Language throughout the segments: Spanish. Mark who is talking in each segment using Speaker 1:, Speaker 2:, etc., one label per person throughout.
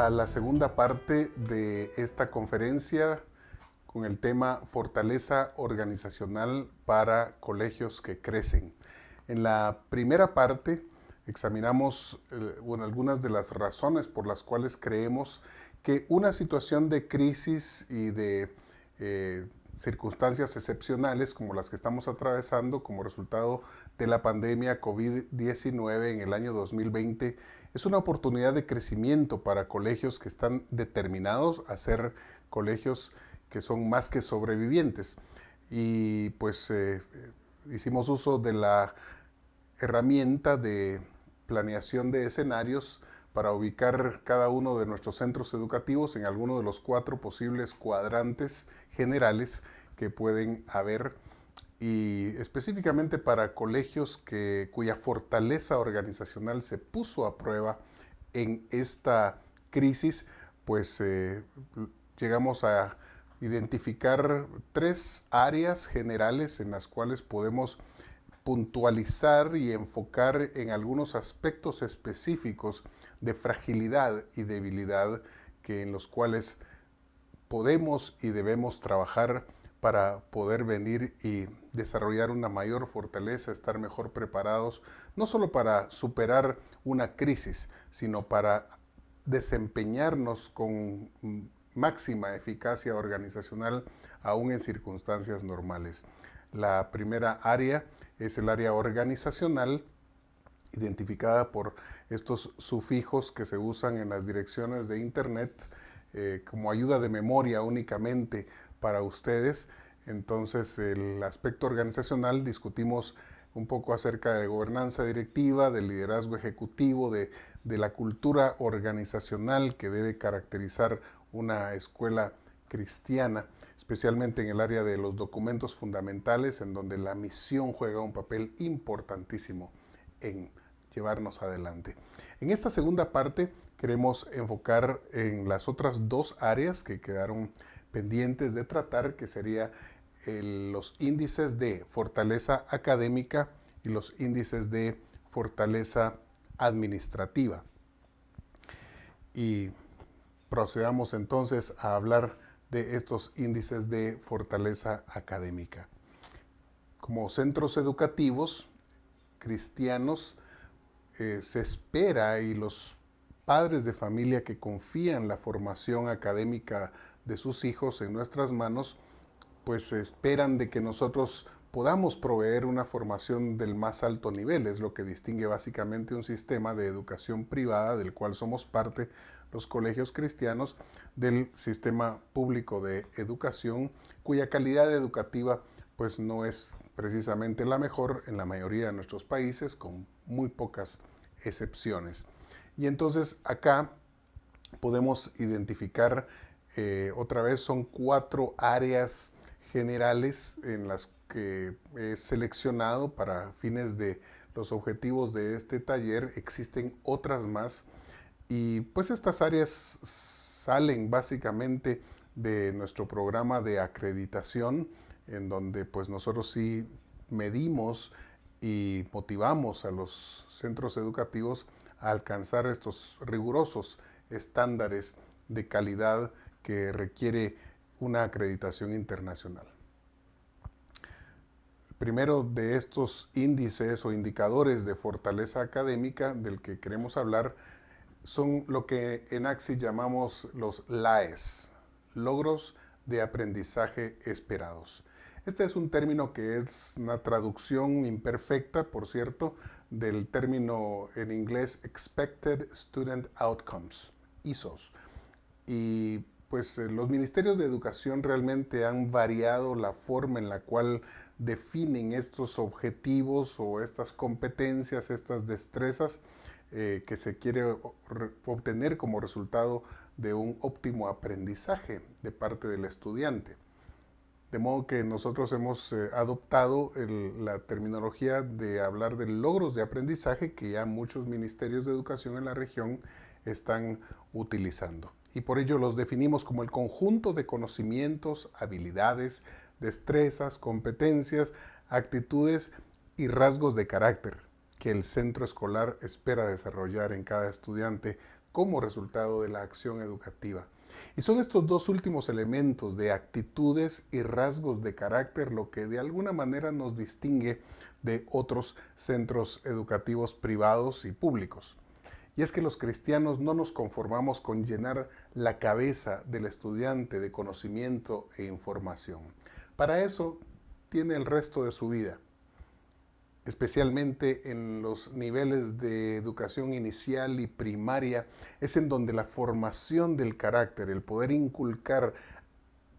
Speaker 1: a la segunda parte de esta conferencia con el tema Fortaleza Organizacional para Colegios que Crecen. En la primera parte examinamos algunas de las razones por las cuales creemos que una situación de crisis y de circunstancias excepcionales como las que estamos atravesando como resultado de la pandemia COVID-19 en el año 2020 es una oportunidad de crecimiento para colegios que están determinados a ser colegios que son más que sobrevivientes. Y pues hicimos uso de la herramienta de planeación de escenarios para ubicar cada uno de nuestros centros educativos en alguno de los 4 posibles cuadrantes generales que pueden haber, y específicamente para colegios cuya fortaleza organizacional se puso a prueba en esta crisis, pues llegamos a identificar 3 áreas generales en las cuales podemos puntualizar y enfocar en algunos aspectos específicos de fragilidad y debilidad en los cuales podemos y debemos trabajar para poder venir y desarrollar una mayor fortaleza, estar mejor preparados, no solo para superar una crisis, sino para desempeñarnos con máxima eficacia organizacional aún en circunstancias normales. La primera área es el área organizacional, identificada por estos sufijos que se usan en las direcciones de internet como ayuda de memoria únicamente para ustedes. Entonces, el aspecto organizacional, discutimos un poco acerca de gobernanza directiva, del liderazgo ejecutivo, de la cultura organizacional que debe caracterizar una escuela cristiana, especialmente en el área de los documentos fundamentales, en donde la misión juega un papel importantísimo en llevarnos adelante. En esta segunda parte queremos enfocar en las otras 2 áreas que quedaron pendientes de tratar, que serían los índices de fortaleza académica y los índices de fortaleza administrativa. Y procedamos entonces a hablar de estos índices de fortaleza académica. Como centros educativos cristianos, se espera, y los padres de familia que confían la formación académica de sus hijos en nuestras manos, pues esperan de que nosotros podamos proveer una formación del más alto nivel. Es lo que distingue básicamente un sistema de educación privada, del cual somos parte los colegios cristianos, del sistema público de educación, cuya calidad educativa pues no es precisamente la mejor en la mayoría de nuestros países, con muy pocas excepciones. Y entonces acá podemos identificar, otra vez son 4 áreas generales en las que he seleccionado para fines de los objetivos de este taller. Existen otras más, y pues estas áreas salen básicamente de nuestro programa de acreditación, en donde pues nosotros sí medimos y motivamos a los centros educativos a alcanzar estos rigurosos estándares de calidad que requiere una acreditación internacional. El primero de estos índices o indicadores de fortaleza académica del que queremos hablar son lo que en AXI llamamos los LAES, logros de aprendizaje esperados. Este es un término que es una traducción imperfecta, por cierto, del término en inglés Expected Student Outcomes, ISOs. Y pues los ministerios de educación realmente han variado la forma en la cual definen estos objetivos o estas competencias, estas destrezas que se quiere obtener como resultado de un óptimo aprendizaje de parte del estudiante. De modo que nosotros hemos adoptado la terminología de hablar de logros de aprendizaje que ya muchos ministerios de educación en la región están utilizando. Y por ello los definimos como el conjunto de conocimientos, habilidades, destrezas, competencias, actitudes y rasgos de carácter que el centro escolar espera desarrollar en cada estudiante como resultado de la acción educativa. Y son estos dos últimos elementos de actitudes y rasgos de carácter lo que de alguna manera nos distingue de otros centros educativos privados y públicos. Y es que los cristianos no nos conformamos con llenar la cabeza del estudiante de conocimiento e información. Para eso tiene el resto de su vida, especialmente en los niveles de educación inicial y primaria, es en donde la formación del carácter, el poder inculcar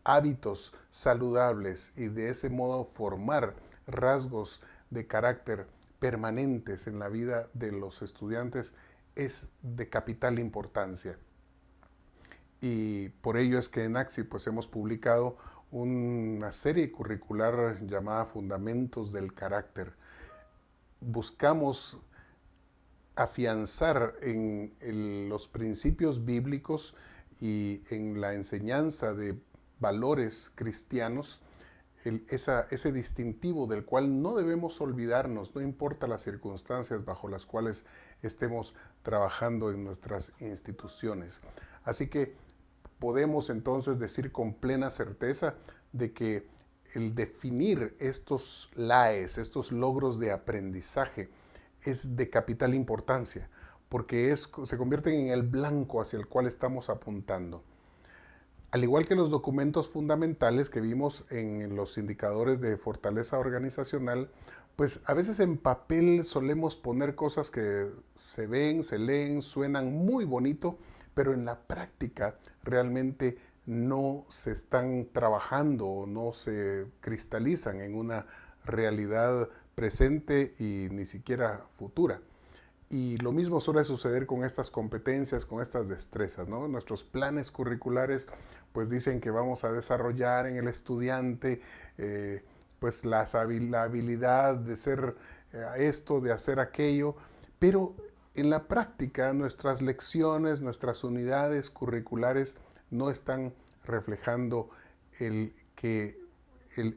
Speaker 1: hábitos saludables y de ese modo formar rasgos de carácter permanentes en la vida de los estudiantes es de capital importancia. Y por ello es que en AXI pues hemos publicado una serie curricular llamada Fundamentos del Carácter. Buscamos afianzar en los principios bíblicos y en la enseñanza de valores cristianos ese distintivo del cual no debemos olvidarnos, no importa las circunstancias bajo las cuales estemos trabajando en nuestras instituciones. Así que podemos entonces decir con plena certeza de que el definir estos LAES, estos logros de aprendizaje, es de capital importancia, porque se convierten en el blanco hacia el cual estamos apuntando. Al igual que los documentos fundamentales que vimos en los indicadores de fortaleza organizacional, pues a veces en papel solemos poner cosas que se ven, se leen, suenan muy bonito, pero en la práctica realmente no se están trabajando o no se cristalizan en una realidad presente y ni siquiera futura. Y lo mismo suele suceder con estas competencias, con estas destrezas, ¿no? Nuestros planes curriculares pues dicen que vamos a desarrollar en el estudiante pues la habilidad de ser esto, de hacer aquello, pero en la práctica nuestras lecciones, nuestras unidades curriculares no están reflejando que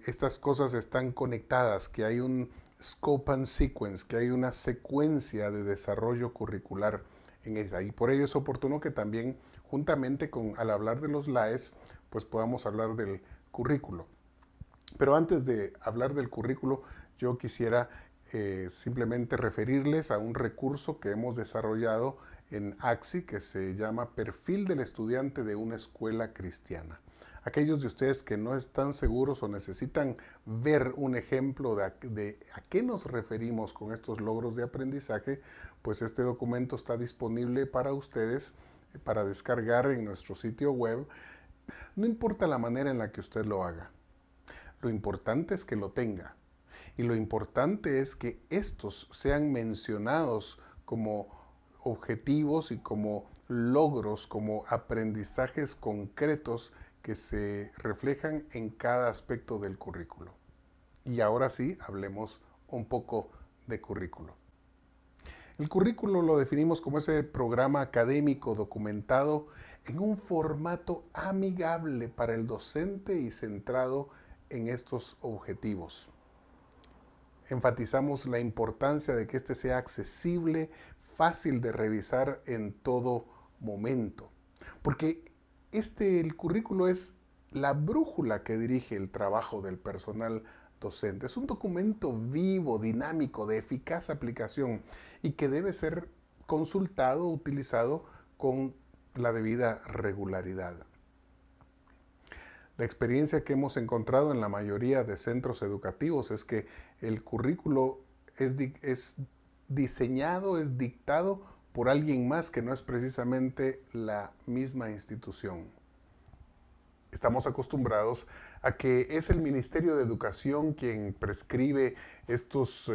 Speaker 1: estas cosas están conectadas, que hay un scope and sequence, que hay una secuencia de desarrollo curricular en esa. Y por ello es oportuno que también, juntamente con, al hablar de los LAES, pues podamos hablar del currículo. Pero antes de hablar del currículo, yo quisiera simplemente referirles a un recurso que hemos desarrollado en AXI que se llama Perfil del Estudiante de una Escuela Cristiana. Aquellos de ustedes que no están seguros o necesitan ver un ejemplo de a qué nos referimos con estos logros de aprendizaje, pues este documento está disponible para ustedes para descargar en nuestro sitio web. No importa la manera en la que usted lo haga, lo importante es que lo tenga. Y lo importante es que estos sean mencionados como objetivos y como logros, como aprendizajes concretos que se reflejan en cada aspecto del currículo. Y ahora sí, hablemos un poco de currículo. El currículo lo definimos como ese programa académico documentado en un formato amigable para el docente y centrado en estos objetivos. Enfatizamos la importancia de que este sea accesible, fácil de revisar en todo momento, porque el currículo es la brújula que dirige el trabajo del personal docente. Es un documento vivo, dinámico, de eficaz aplicación y que debe ser consultado, utilizado con la debida regularidad. La experiencia que hemos encontrado en la mayoría de centros educativos es que el currículo es diseñado, es dictado por alguien más que no es precisamente la misma institución. Estamos acostumbrados a que es el Ministerio de Educación quien prescribe estos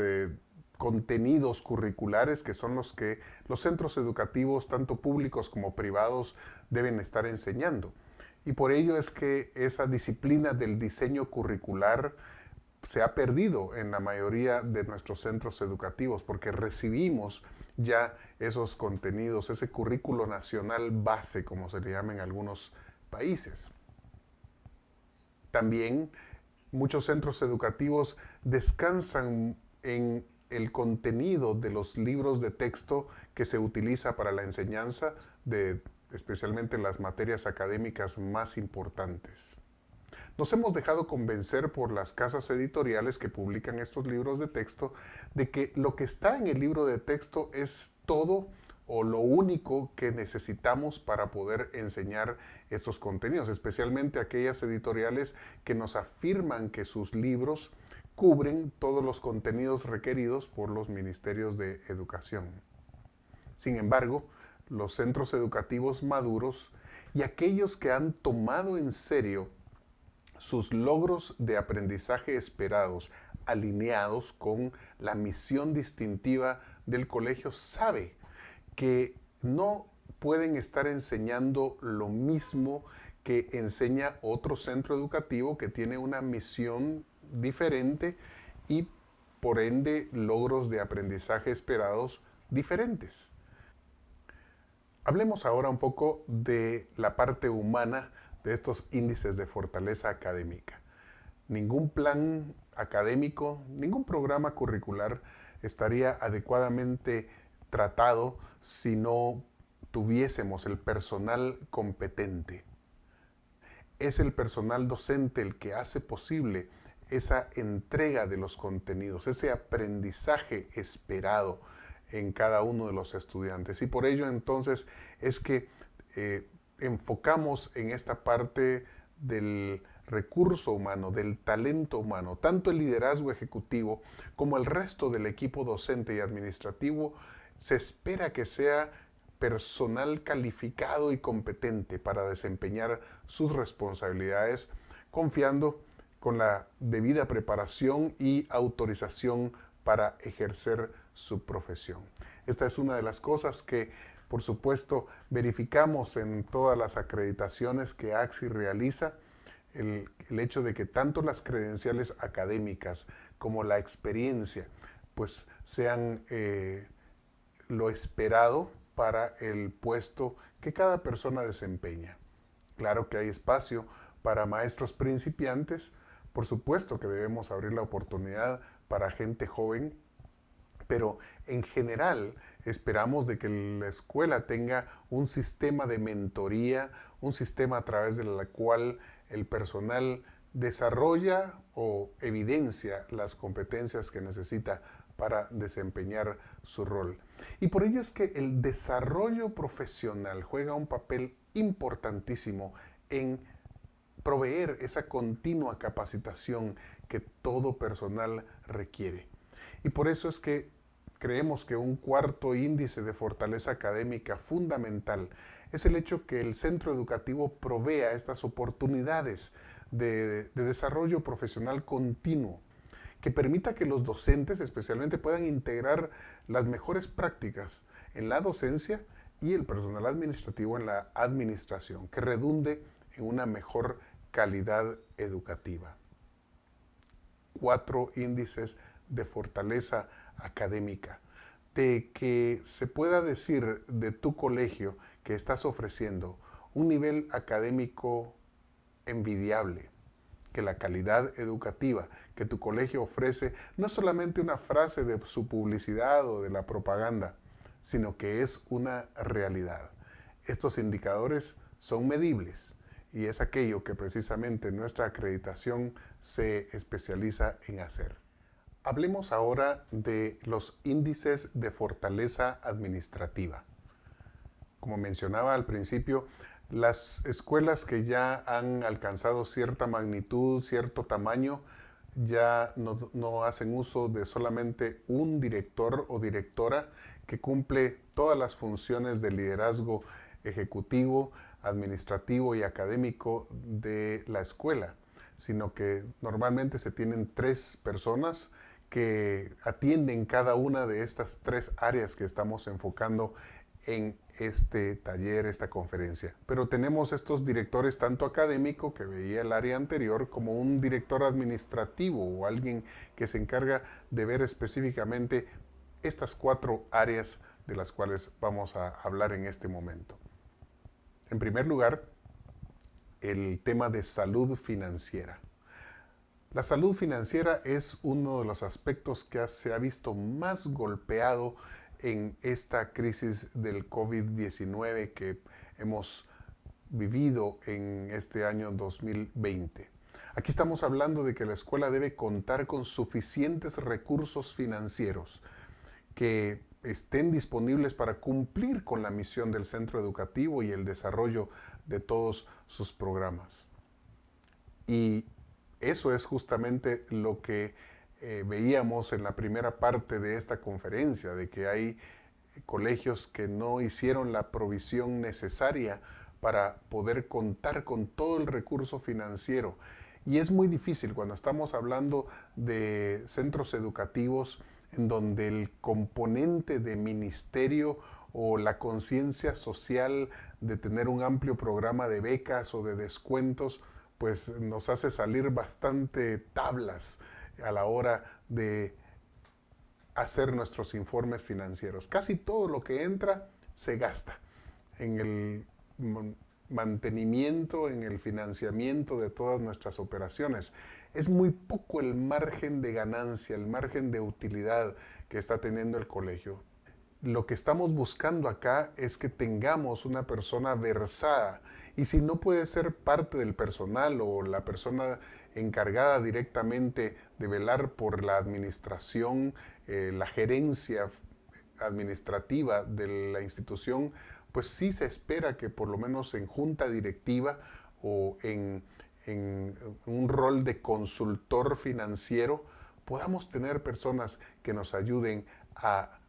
Speaker 1: contenidos curriculares que son los que los centros educativos, tanto públicos como privados, deben estar enseñando. Y por ello es que esa disciplina del diseño curricular se ha perdido en la mayoría de nuestros centros educativos porque recibimos ya esos contenidos, ese currículo nacional base, como se le llama en algunos países. También muchos centros educativos descansan en el contenido de los libros de texto que se utiliza para la enseñanza de especialmente las materias académicas más importantes. Nos hemos dejado convencer por las casas editoriales que publican estos libros de texto de que lo que está en el libro de texto es todo o lo único que necesitamos para poder enseñar estos contenidos, especialmente aquellas editoriales que nos afirman que sus libros cubren todos los contenidos requeridos por los ministerios de educación. Sin embargo, los centros educativos maduros y aquellos que han tomado en serio sus logros de aprendizaje esperados, alineados con la misión distintiva del colegio, sabe que no pueden estar enseñando lo mismo que enseña otro centro educativo que tiene una misión diferente y por ende logros de aprendizaje esperados diferentes. Hablemos ahora un poco de la parte humana de estos índices de fortaleza académica. Ningún plan académico, ningún programa curricular estaría adecuadamente tratado si no tuviésemos el personal competente. Es el personal docente el que hace posible esa entrega de los contenidos, ese aprendizaje esperado en cada uno de los estudiantes. Y por ello entonces es que enfocamos en esta parte del recurso humano, del talento humano, tanto el liderazgo ejecutivo como el resto del equipo docente y administrativo se espera que sea personal calificado y competente para desempeñar sus responsabilidades, confiando con la debida preparación y autorización para ejercer su profesión. Esta es una de las cosas que, por supuesto, verificamos en todas las acreditaciones que AXI realiza, el hecho de que tanto las credenciales académicas como la experiencia pues sean lo esperado para el puesto que cada persona desempeña. Claro que hay espacio para maestros principiantes, por supuesto que debemos abrir la oportunidad para gente joven, pero en general esperamos de que la escuela tenga un sistema de mentoría, un sistema a través de la cual el personal desarrolla o evidencia las competencias que necesita para desempeñar su rol. Y por ello es que el desarrollo profesional juega un papel importantísimo en proveer esa continua capacitación que todo personal requiere. Y por eso es que creemos que un cuarto índice de fortaleza académica fundamental es el hecho que el centro educativo provea estas oportunidades de desarrollo profesional continuo, que permita que los docentes especialmente puedan integrar las mejores prácticas en la docencia y el personal administrativo en la administración, que redunde en una mejor calidad educativa. 4 índices de fortaleza académica, de que se pueda decir de tu colegio que estás ofreciendo un nivel académico envidiable, que la calidad educativa que tu colegio ofrece no es solamente una frase de su publicidad o de la propaganda, sino que es una realidad. Estos indicadores son medibles y es aquello que precisamente nuestra acreditación se especializa en hacer. Hablemos ahora de los índices de fortaleza administrativa. Como mencionaba al principio, las escuelas que ya han alcanzado cierta magnitud, cierto tamaño, ya no hacen uso de solamente un director o directora que cumple todas las funciones de liderazgo ejecutivo, administrativo y académico de la escuela, sino que normalmente se tienen 3 personas que atienden cada una de estas 3 áreas que estamos enfocando en este taller, esta conferencia. Pero tenemos estos directores tanto académico, que veía el área anterior, como un director administrativo o alguien que se encarga de ver específicamente estas 4 áreas de las cuales vamos a hablar en este momento. En primer lugar, el tema de salud financiera. La salud financiera es uno de los aspectos que se ha visto más golpeado en esta crisis del COVID-19 que hemos vivido en este año 2020. Aquí estamos hablando de que la escuela debe contar con suficientes recursos financieros que estén disponibles para cumplir con la misión del centro educativo y el desarrollo de todos sus programas. Y eso es justamente lo que veíamos en la primera parte de esta conferencia, de que hay colegios que no hicieron la provisión necesaria para poder contar con todo el recurso financiero. Y es muy difícil cuando estamos hablando de centros educativos en donde el componente de ministerio o la conciencia social de tener un amplio programa de becas o de descuentos, pues nos hace salir bastante tablas a la hora de hacer nuestros informes financieros. Casi todo lo que entra se gasta en el mantenimiento, en el financiamiento de todas nuestras operaciones. Es muy poco el margen de ganancia, el margen de utilidad que está teniendo el colegio. Lo que estamos buscando acá es que tengamos una persona versada, y si no puede ser parte del personal o la persona encargada directamente de velar por la administración, la gerencia administrativa de la institución, pues sí se espera que por lo menos en junta directiva o en un rol de consultor financiero podamos tener personas que nos ayuden a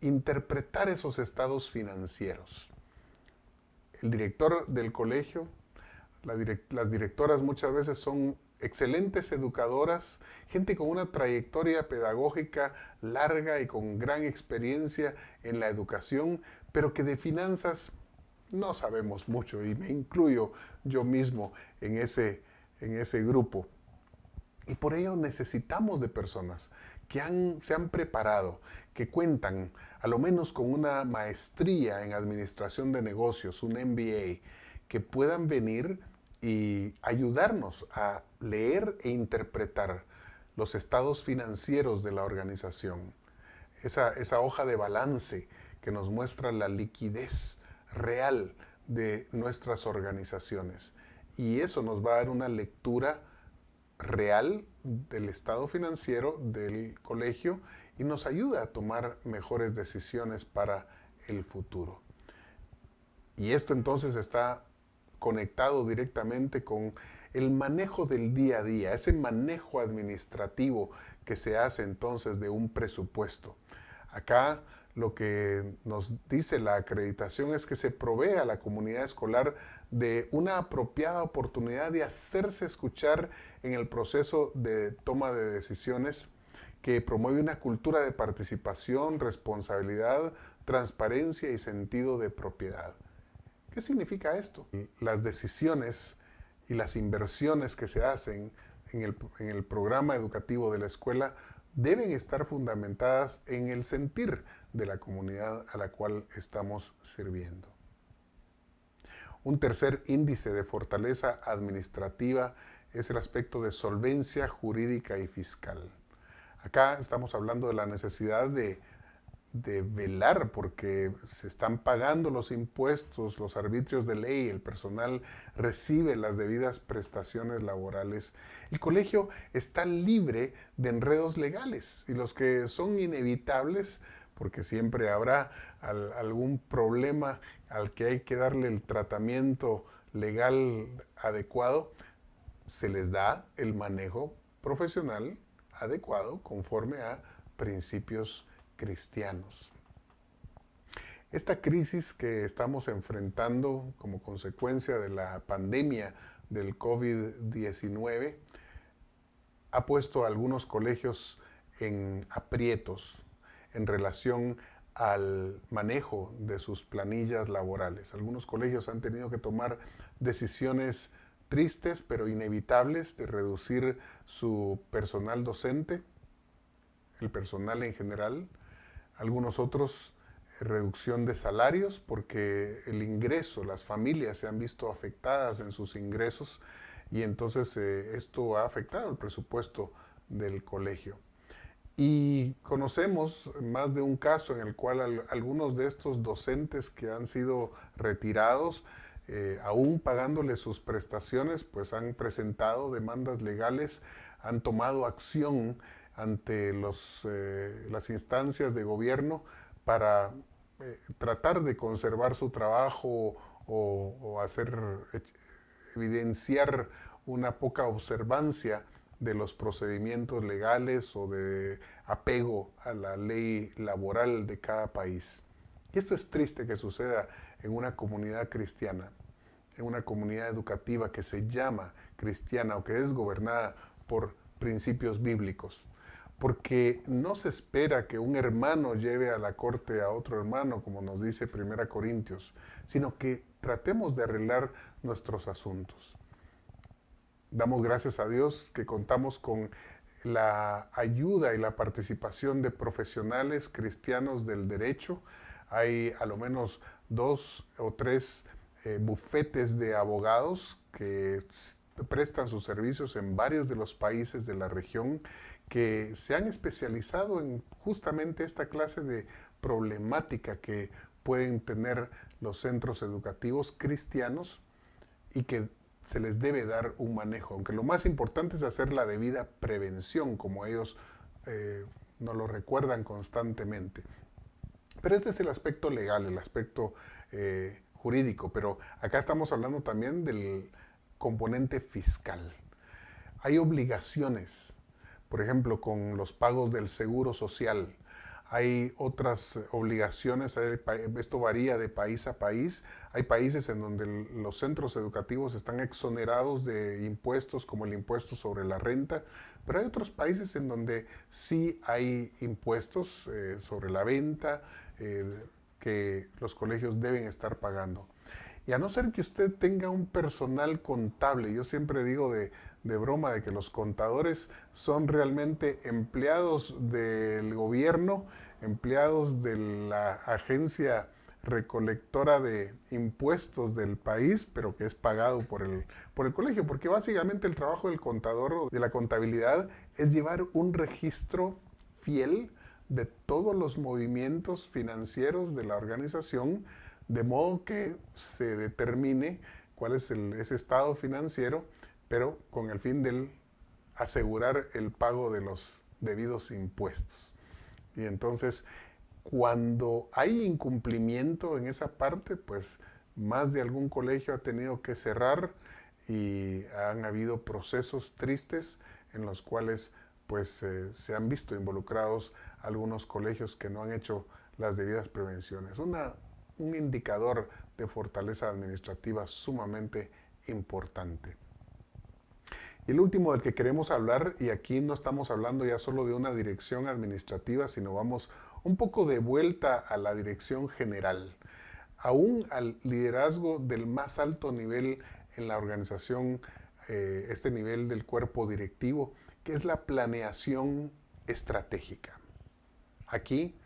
Speaker 1: interpretar esos estados financieros. El director del colegio, las directoras muchas veces son excelentes educadoras, gente con una trayectoria pedagógica larga y con gran experiencia en la educación, pero que de finanzas no sabemos mucho, y me incluyo yo mismo en ese grupo. Y por ello necesitamos de personas que se han preparado, que cuentan a lo menos con una maestría en administración de negocios, un MBA, que puedan venir y ayudarnos a leer e interpretar los estados financieros de la organización. Esa hoja de balance que nos muestra la liquidez real de nuestras organizaciones. Y eso nos va a dar una lectura real del estado financiero del colegio y nos ayuda a tomar mejores decisiones para el futuro. Y esto entonces está conectado directamente con el manejo del día a día, ese manejo administrativo que se hace entonces de un presupuesto. Acá lo que nos dice la acreditación es que se provee a la comunidad escolar de una apropiada oportunidad de hacerse escuchar en el proceso de toma de decisiones, que promueve una cultura de participación, responsabilidad, transparencia y sentido de propiedad. ¿Qué significa esto? Las decisiones y las inversiones que se hacen en el programa educativo de la escuela deben estar fundamentadas en el sentir de la comunidad a la cual estamos sirviendo. Un tercer índice de fortaleza administrativa es el aspecto de solvencia jurídica y fiscal. Acá estamos hablando de la necesidad de velar porque se están pagando los impuestos, los arbitrios de ley, el personal recibe las debidas prestaciones laborales. El colegio está libre de enredos legales, y los que son inevitables, porque siempre habrá algún problema al que hay que darle el tratamiento legal adecuado, se les da el manejo profesional adecuado conforme a principios cristianos. Esta crisis que estamos enfrentando como consecuencia de la pandemia del COVID-19 ha puesto a algunos colegios en aprietos en relación al manejo de sus planillas laborales. Algunos colegios han tenido que tomar decisiones tristes pero inevitables de reducir su personal docente, el personal en general. Algunos otros, reducción de salarios porque el ingreso, las familias se han visto afectadas en sus ingresos, y entonces esto ha afectado el presupuesto del colegio. Y conocemos más de un caso en el cual algunos de estos docentes que han sido retirados, aún pagándole sus prestaciones, pues han presentado demandas legales, han tomado acción ante las instancias de gobierno para tratar de conservar su trabajo o hacer evidenciar una poca observancia de los procedimientos legales o de apego a la ley laboral de cada país. Y esto es triste que suceda en una comunidad cristiana, en una comunidad educativa que se llama cristiana o que es gobernada por principios bíblicos. Porque no se espera que un hermano lleve a la corte a otro hermano, como nos dice 1 Corintios, sino que tratemos de arreglar nuestros asuntos. Damos gracias a Dios que contamos con la ayuda y la participación de profesionales cristianos del derecho. Hay a lo menos 2 o 3 bufetes de abogados que prestan sus servicios en varios de los países de la región, que se han especializado en justamente esta clase de problemática que pueden tener los centros educativos cristianos y que se les debe dar un manejo, aunque lo más importante es hacer la debida prevención, como ellos nos lo recuerdan constantemente. Pero este es el aspecto legal, el aspecto jurídico, pero acá estamos hablando también del componente fiscal. Hay obligaciones, por ejemplo, con los pagos del seguro social. Hay otras obligaciones, esto varía de país a país. Hay países en donde los centros educativos están exonerados de impuestos, como el impuesto sobre la renta, pero hay otros países en donde sí hay impuestos sobre la venta que los colegios deben estar pagando. Y a no ser que usted tenga un personal contable, yo siempre digo de broma de que los contadores son realmente empleados del gobierno, empleados de la agencia recolectora de impuestos del país, pero que es pagado por el colegio, porque básicamente el trabajo del contador o de la contabilidad es llevar un registro fiel de todos los movimientos financieros de la organización, de modo que se determine cuál es ese estado financiero, pero con el fin de asegurar el pago de los debidos impuestos. Y entonces, cuando hay incumplimiento en esa parte, pues más de algún colegio ha tenido que cerrar y han habido procesos tristes en los cuales pues se han visto involucrados algunos colegios que no han hecho las debidas prevenciones. Un indicador de fortaleza administrativa sumamente importante. Y el último del que queremos hablar, y aquí no estamos hablando ya solo de una dirección administrativa, sino vamos un poco de vuelta a la dirección general, aún al liderazgo del más alto nivel en la organización, este nivel del cuerpo directivo, que es la planeación estratégica. Aquí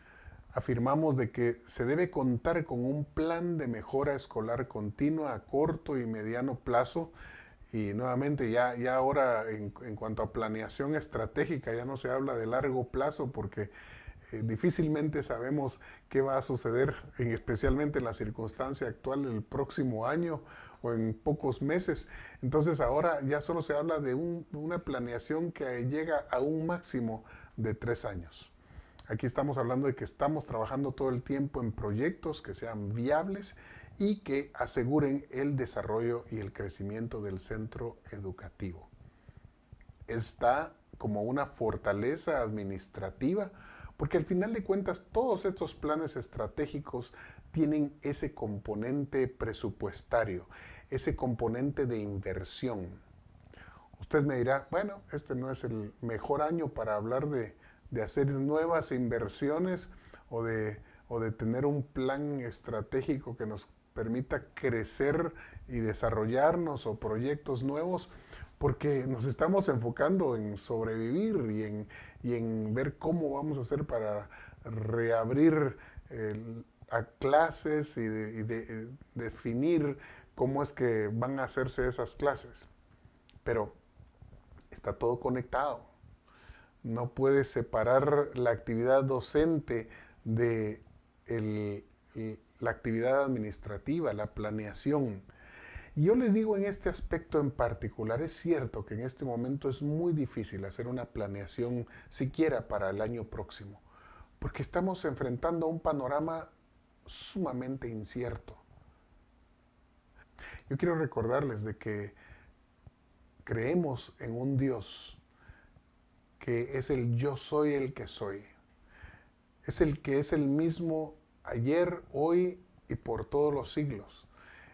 Speaker 1: afirmamos de que se debe contar con un plan de mejora escolar continua a corto y mediano plazo. Y nuevamente ya ahora en cuanto a planeación estratégica ya no se habla de largo plazo porque difícilmente sabemos qué va a suceder, especialmente en la circunstancia actual el próximo año o en pocos meses. Entonces ahora ya solo se habla de una planeación que llega a un máximo de 3 años. Aquí estamos hablando de que estamos trabajando todo el tiempo en proyectos que sean viables y que aseguren el desarrollo y el crecimiento del centro educativo. Está como una fortaleza administrativa, porque al final de cuentas todos estos planes estratégicos tienen ese componente presupuestario, ese componente de inversión. Usted me dirá, bueno, este no es el mejor año para hablar de hacer nuevas inversiones o de tener un plan estratégico que nos permita crecer y desarrollarnos o proyectos nuevos, porque nos estamos enfocando en sobrevivir y en ver cómo vamos a hacer para reabrir a clases y definir cómo es que van a hacerse esas clases. pero está todo conectado. No puedes separar la actividad docente de la actividad administrativa, la planeación. Y yo les digo en este aspecto en particular, es cierto que en este momento es muy difícil hacer una planeación siquiera para el año próximo, porque estamos enfrentando un panorama sumamente incierto. Yo quiero recordarles de que creemos en un Dios que es el yo soy el que soy. Es el que es el mismo ayer, hoy y por todos los siglos.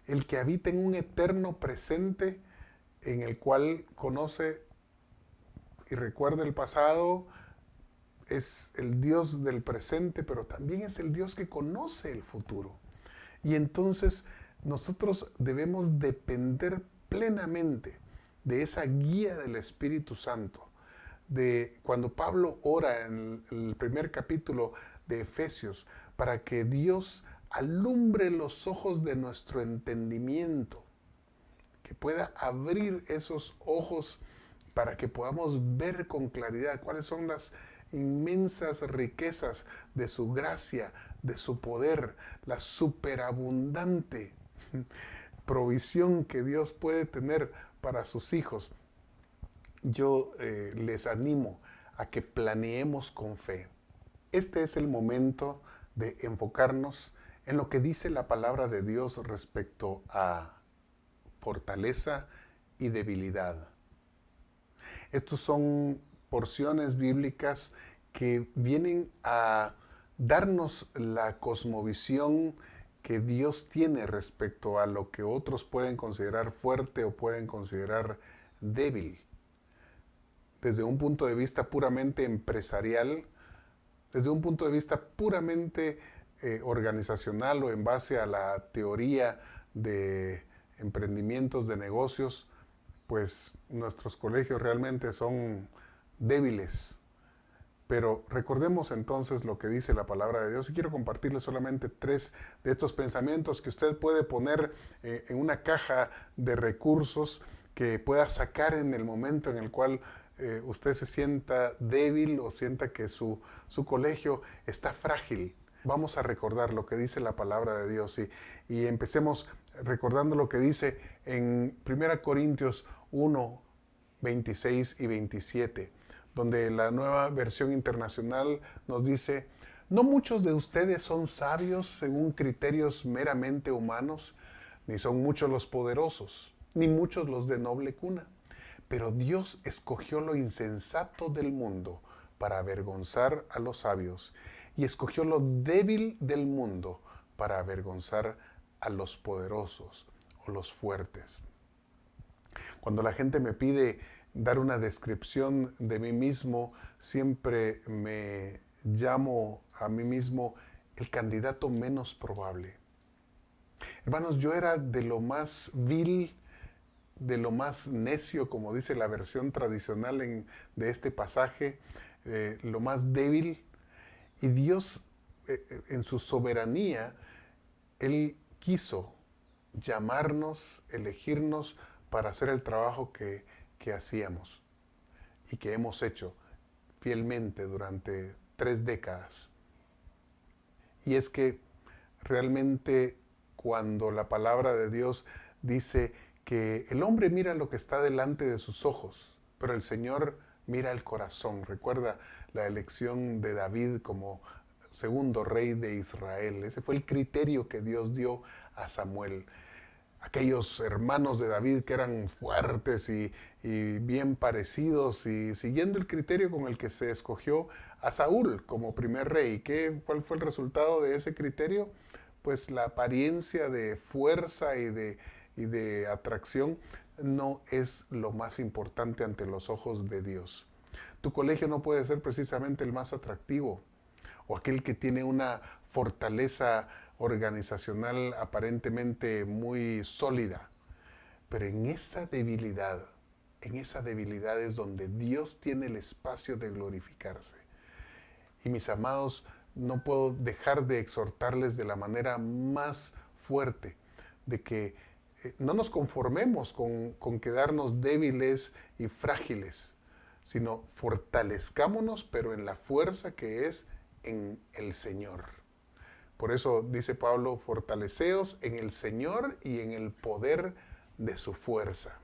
Speaker 1: El que habita en un eterno presente en el cual conoce y recuerda el pasado, es el Dios del presente, pero también es el Dios que conoce el futuro. Y entonces nosotros debemos depender plenamente de esa guía del Espíritu Santo. De cuando Pablo ora en el primer capítulo de Efesios para que Dios alumbre los ojos de nuestro entendimiento, que pueda abrir esos ojos para que podamos ver con claridad cuáles son las inmensas riquezas de su gracia, de su poder, la superabundante provisión que Dios puede tener para sus hijos. Yo les animo a que planeemos con fe. Este es el momento de enfocarnos en lo que dice la palabra de Dios respecto a fortaleza y debilidad. Estos son porciones bíblicas que vienen a darnos la cosmovisión que Dios tiene respecto a lo que otros pueden considerar fuerte o pueden considerar débil. Desde un punto de vista puramente empresarial, desde un punto de vista puramente organizacional o en base a la teoría de emprendimientos de negocios, pues nuestros colegios realmente son débiles. Pero recordemos entonces lo que dice la palabra de Dios y quiero compartirles solamente 3 de estos pensamientos que usted puede poner en una caja de recursos que pueda sacar en el momento en el cual usted se sienta débil o sienta que su colegio está frágil. Vamos a recordar lo que dice la palabra de Dios y empecemos recordando lo que dice en 1 Corintios 1, 26 y 27, donde la nueva versión internacional nos dice: no muchos de ustedes son sabios según criterios meramente humanos, ni son muchos los poderosos, ni muchos los de noble cuna. Pero Dios escogió lo insensato del mundo para avergonzar a los sabios, y escogió lo débil del mundo para avergonzar a los poderosos o los fuertes. Cuando la gente me pide dar una descripción de mí mismo, siempre me llamo a mí mismo el candidato menos probable. Hermanos, yo era de lo más vil, de lo más necio, como dice la versión tradicional de este pasaje, lo más débil. Y Dios, en su soberanía, Él quiso llamarnos, elegirnos para hacer el trabajo que hacíamos y que hemos hecho fielmente durante 3 décadas. Y es que realmente cuando la palabra de Dios dice que el hombre mira lo que está delante de sus ojos, pero el Señor mira el corazón. Recuerda la elección de David como segundo rey de Israel. Ese fue el criterio que Dios dio a Samuel. Aquellos hermanos de David que eran fuertes y bien parecidos, y siguiendo el criterio con el que se escogió a Saúl como primer rey. ¿Cuál fue el resultado de ese criterio? Pues la apariencia de fuerza y de atracción no es lo más importante ante los ojos de Dios. Tu colegio no puede ser precisamente el más atractivo o aquel que tiene una fortaleza organizacional aparentemente muy sólida. Pero en esa debilidad es donde Dios tiene el espacio de glorificarse. Y mis amados, no puedo dejar de exhortarles de la manera más fuerte de que
Speaker 2: No nos conformemos con quedarnos débiles y frágiles, sino fortalezcámonos, pero en la fuerza que es en el Señor. Por eso dice Pablo, fortaleceos en el Señor y en el poder de su fuerza.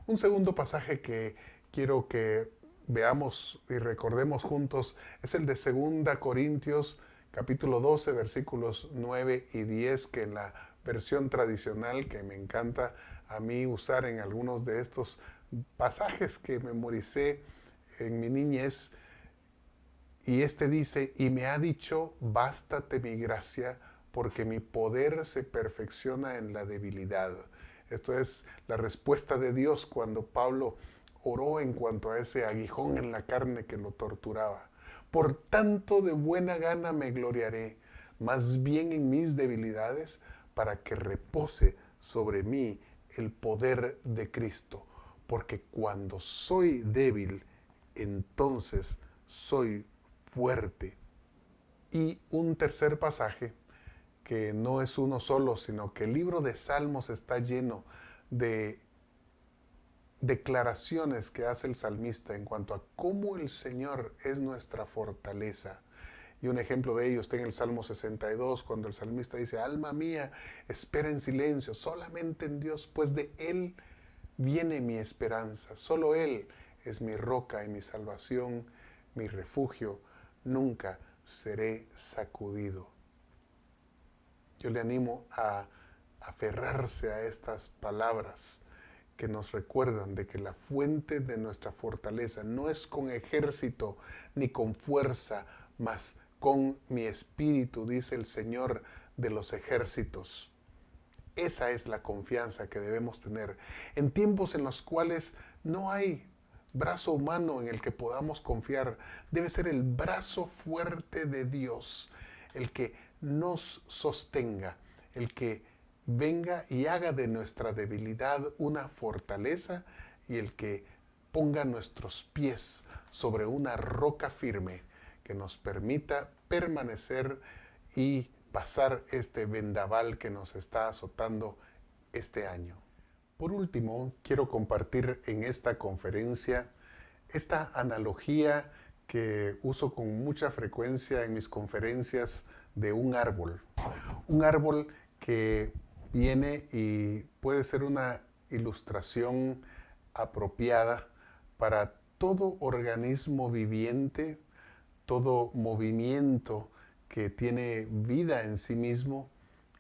Speaker 2: Un segundo pasaje que quiero que veamos y recordemos juntos es el de 2 Corintios capítulo 12 versículos 9 y 10, que en la versión tradicional, que me encanta a mí usar en algunos de estos pasajes que memoricé en mi niñez, y este dice, y me ha dicho, bástate mi gracia, porque mi poder se perfecciona en la debilidad. Esto es la respuesta de Dios cuando Pablo oró en cuanto a ese aguijón en la carne que lo torturaba. Por tanto, de buena gana me gloriaré, más bien en mis debilidades, para que repose sobre mí el poder de Cristo. Porque cuando soy débil, entonces soy fuerte. Y un tercer pasaje, que no es uno solo, sino que el libro de Salmos está lleno de declaraciones que hace el salmista en cuanto a cómo el Señor es nuestra fortaleza. Y un ejemplo de ello está en el Salmo 62, cuando el salmista dice, alma mía, espera en silencio, solamente en Dios, pues de Él viene mi esperanza. Solo Él es mi roca y mi salvación, mi refugio. Nunca seré sacudido. Yo le animo a aferrarse a estas palabras que nos recuerdan de que la fuente de nuestra fortaleza no es con ejército ni con fuerza, mas con mi espíritu, dice el Señor de los ejércitos. Esa es la confianza que debemos tener en tiempos en los cuales no hay brazo humano en el que podamos confiar. Debe ser el brazo fuerte de Dios el que nos sostenga, el que venga y haga de nuestra debilidad una fortaleza, y el que ponga nuestros pies sobre una roca firme que nos permita permanecer y pasar este vendaval que nos está azotando este año. Por último, quiero compartir en esta conferencia esta analogía que uso con mucha frecuencia en mis conferencias de un árbol. Un árbol que viene y puede ser una ilustración apropiada para todo organismo viviente, todo movimiento que tiene vida en sí mismo,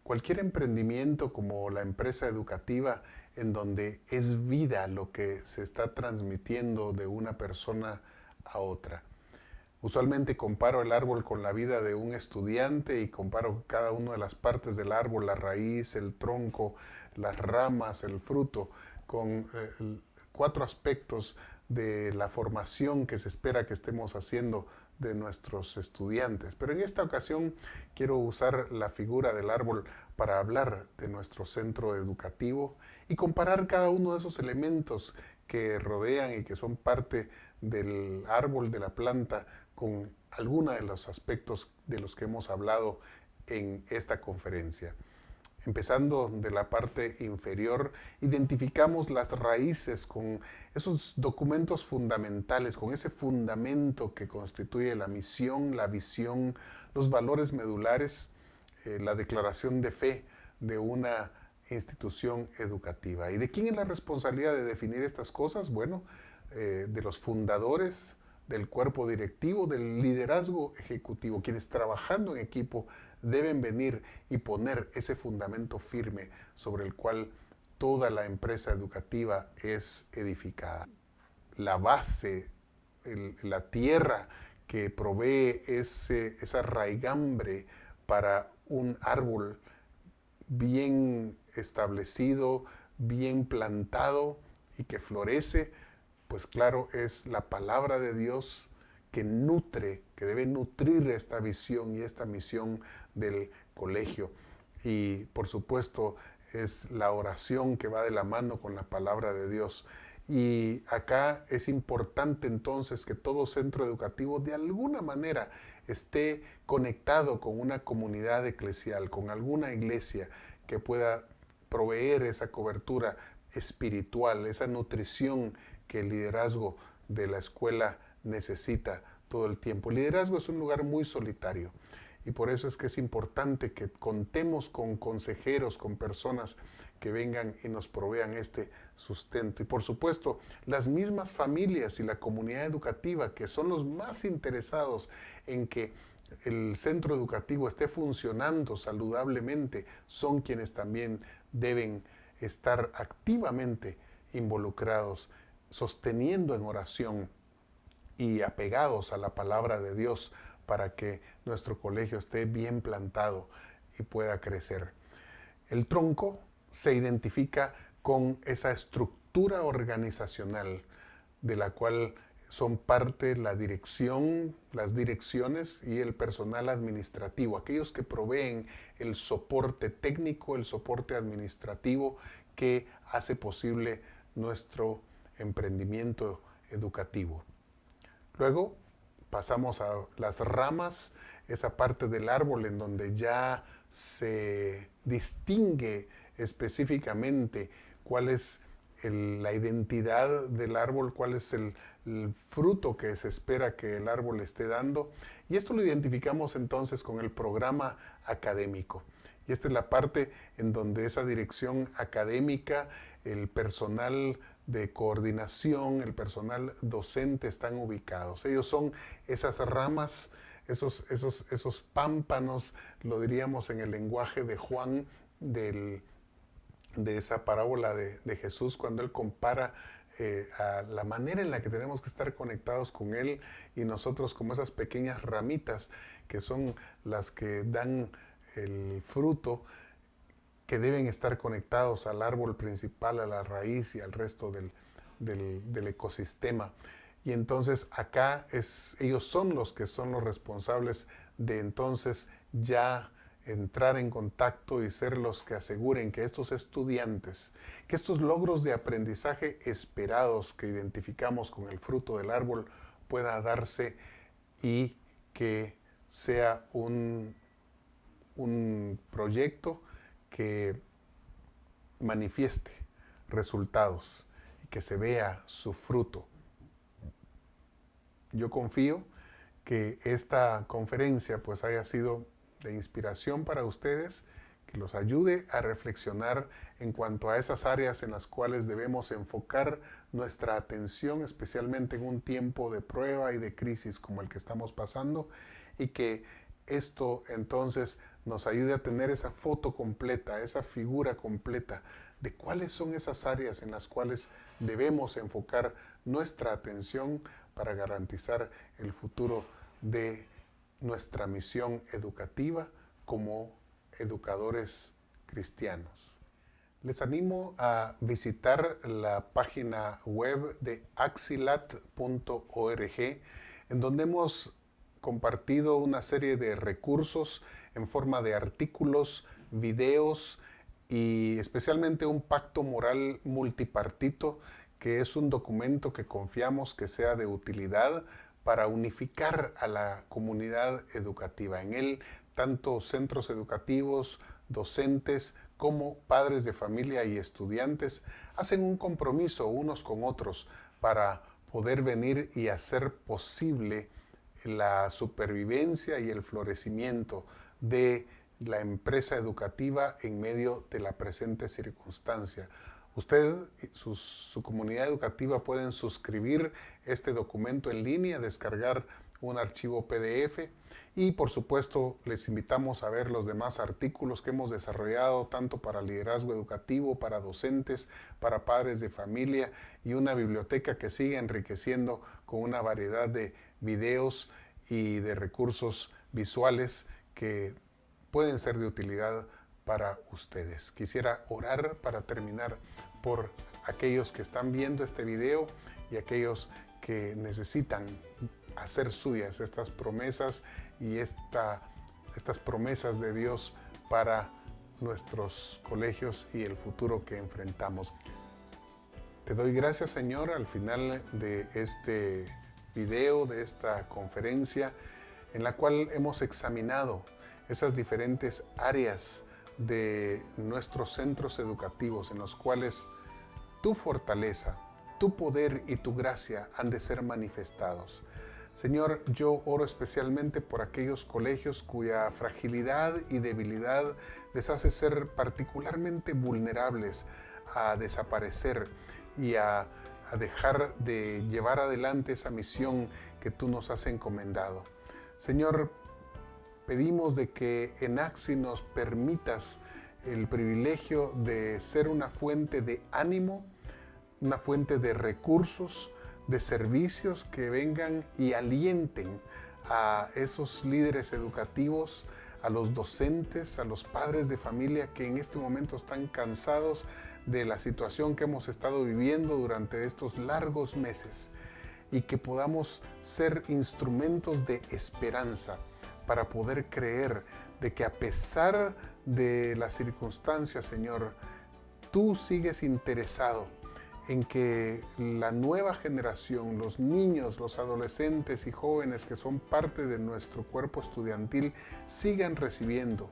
Speaker 2: cualquier emprendimiento como la empresa educativa en donde es vida lo que se está transmitiendo de una persona a otra. Usualmente comparo el árbol con la vida de un estudiante y comparo cada una de las partes del árbol, la raíz, el tronco, las ramas, el fruto, con 4 aspectos de la formación que se espera que estemos haciendo de nuestros estudiantes. Pero en esta ocasión quiero usar la figura del árbol para hablar de nuestro centro educativo y comparar cada uno de esos elementos que rodean y que son parte del árbol, de la planta, con algunos de los aspectos de los que hemos hablado en esta conferencia. Empezando de la parte inferior, identificamos las raíces con esos documentos fundamentales, con ese fundamento que constituye la misión, la visión, los valores medulares, la declaración de fe de una institución educativa. ¿Y de quién es la responsabilidad de definir estas cosas? Bueno, de los fundadores, del cuerpo directivo, del liderazgo ejecutivo, quienes trabajando en equipo deben venir y poner ese fundamento firme sobre el cual toda la empresa educativa es edificada. La base, la tierra que provee esa raigambre para un árbol bien establecido, bien plantado y que florece, pues claro, es la palabra de Dios que nutre, que debe nutrir esta visión y esta misión del colegio. Y por supuesto es la oración que va de la mano con la palabra de Dios. Y acá es importante entonces que todo centro educativo de alguna manera esté conectado con una comunidad eclesial, con alguna iglesia que pueda proveer esa cobertura espiritual, esa nutrición que el liderazgo de la escuela necesita todo el tiempo. El liderazgo es un lugar muy solitario y por eso es que es importante que contemos con consejeros, con personas que vengan y nos provean este sustento. Y por supuesto, las mismas familias y la comunidad educativa, que son los más interesados en que el centro educativo esté funcionando saludablemente, son quienes también deben estar activamente involucrados, sosteniendo en oración y apegados a la palabra de Dios para que nuestro colegio esté bien plantado y pueda crecer. El tronco se identifica con esa estructura organizacional de la cual son parte la dirección, las direcciones y el personal administrativo, aquellos que proveen el soporte técnico, el soporte administrativo que hace posible nuestro emprendimiento educativo. Luego pasamos a las ramas, esa parte del árbol en donde ya se distingue específicamente cuál es la identidad del árbol, cuál es el fruto que se espera que el árbol esté dando. Y esto lo identificamos entonces con el programa académico. Y esta es la parte en donde esa dirección académica, el personal de coordinación, el personal docente están ubicados. Ellos son esas ramas, esos pámpanos, lo diríamos en el lenguaje de Juan, de esa parábola de Jesús, cuando él compara a la manera en la que tenemos que estar conectados con Él y nosotros como esas pequeñas ramitas que son las que dan el fruto, que deben estar conectados al árbol principal, a la raíz y al resto del ecosistema. Y entonces acá ellos son los que son los responsables de entonces ya entrar en contacto y ser los que aseguren que estos estudiantes, que estos logros de aprendizaje esperados que identificamos con el fruto del árbol pueda darse y que sea un proyecto que manifieste resultados y que se vea su fruto. Yo confío que esta conferencia pues haya sido de inspiración para ustedes, que los ayude a reflexionar en cuanto a esas áreas en las cuales debemos enfocar nuestra atención, especialmente en un tiempo de prueba y de crisis como el que estamos pasando, y que esto entonces nos ayude a tener esa foto completa, esa figura completa de cuáles son esas áreas en las cuales debemos enfocar nuestra atención para garantizar el futuro de nuestra misión educativa como educadores cristianos. Les animo a visitar la página web de axilat.org, en donde hemos compartido una serie de recursos en forma de artículos, videos y especialmente un pacto moral multipartito, que es un documento que confiamos que sea de utilidad para unificar a la comunidad educativa. En él, tanto centros educativos, docentes, como padres de familia y estudiantes hacen un compromiso unos con otros para poder venir y hacer posible la supervivencia y el florecimiento de la empresa educativa en medio de la presente circunstancia. Usted y su comunidad educativa pueden suscribir este documento en línea, descargar un archivo PDF y por supuesto les invitamos a ver los demás artículos que hemos desarrollado tanto para liderazgo educativo, para docentes, para padres de familia y una biblioteca que sigue enriqueciendo con una variedad de videos y de recursos visuales que pueden ser de utilidad para ustedes. Quisiera orar para terminar por aquellos que están viendo este video y aquellos que necesitan hacer suyas estas promesas y estas promesas de Dios para nuestros colegios y el futuro que enfrentamos. Te doy gracias, Señor, al final de este video, de esta conferencia, en la cual hemos examinado esas diferentes áreas de nuestros centros educativos en los cuales tu fortaleza, tu poder y tu gracia han de ser manifestados. Señor, yo oro especialmente por aquellos colegios cuya fragilidad y debilidad les hace ser particularmente vulnerables a desaparecer y a dejar de llevar adelante esa misión que tú nos has encomendado. Señor, pedimos de que en AXI nos permitas el privilegio de ser una fuente de ánimo, una fuente de recursos, de servicios que vengan y alienten a esos líderes educativos, a los docentes, a los padres de familia que en este momento están cansados de la situación que hemos estado viviendo durante estos largos meses, y que podamos ser instrumentos de esperanza para poder creer de que a pesar de las circunstancias, Señor, tú sigues interesado en que la nueva generación, los niños, los adolescentes y jóvenes que son parte de nuestro cuerpo estudiantil sigan recibiendo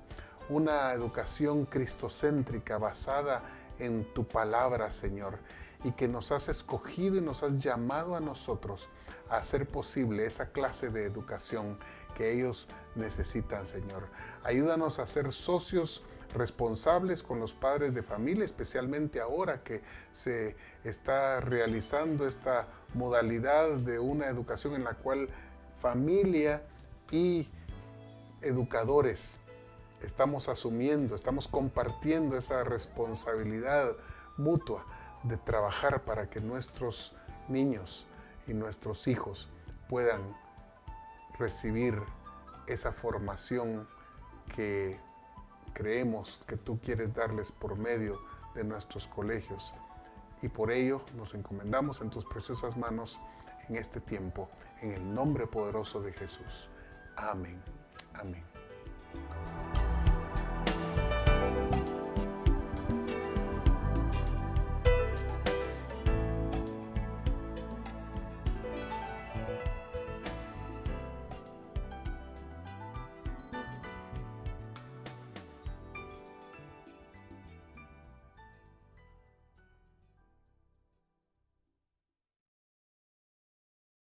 Speaker 2: una educación cristocéntrica basada en tu palabra, Señor, y que nos has escogido y nos has llamado a nosotros a hacer posible esa clase de educación que ellos necesitan, Señor. Ayúdanos a ser socios responsables con los padres de familia, especialmente ahora que se está realizando esta modalidad de una educación en la cual familia y educadores estamos asumiendo, estamos compartiendo esa responsabilidad mutua de trabajar para que nuestros niños y nuestros hijos puedan recibir esa formación que creemos que tú quieres darles por medio de nuestros colegios. Y por ello nos encomendamos en tus preciosas manos en este tiempo, en el nombre poderoso de Jesús. Amén. Amén.